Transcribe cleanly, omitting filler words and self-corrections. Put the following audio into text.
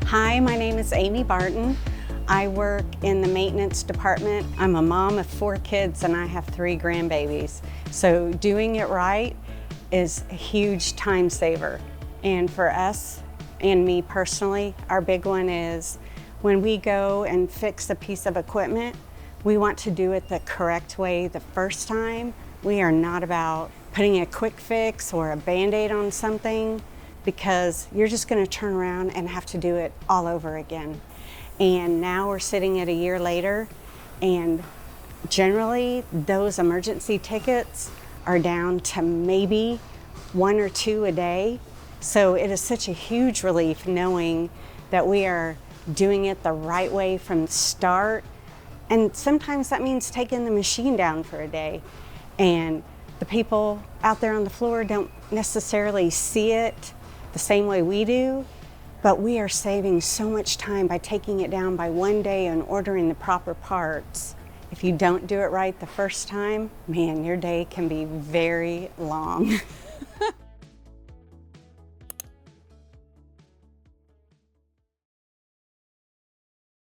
Hi, my name is Amy Barton. I work in the maintenance department. I'm a mom of 4 kids and I have 3 grandbabies. So doing it right is a huge time saver. And for us and me personally, our big one is when we go and fix a piece of equipment, we want to do it the correct way the first time. We are not about putting a quick fix or a Band-Aid on something, because you're just going to turn around and have to do it all over again. And now we're sitting at a year later, and generally those emergency tickets are down to maybe 1 or 2 a day. So it is such a huge relief knowing that we are doing it the right way from the start. And sometimes that means taking the machine down for a day. And the people out there on the floor don't necessarily see it the same way we do, but we are saving so much time by taking it down by 1 day and ordering the proper parts. If you don't do it right the first time, man, your day can be very long.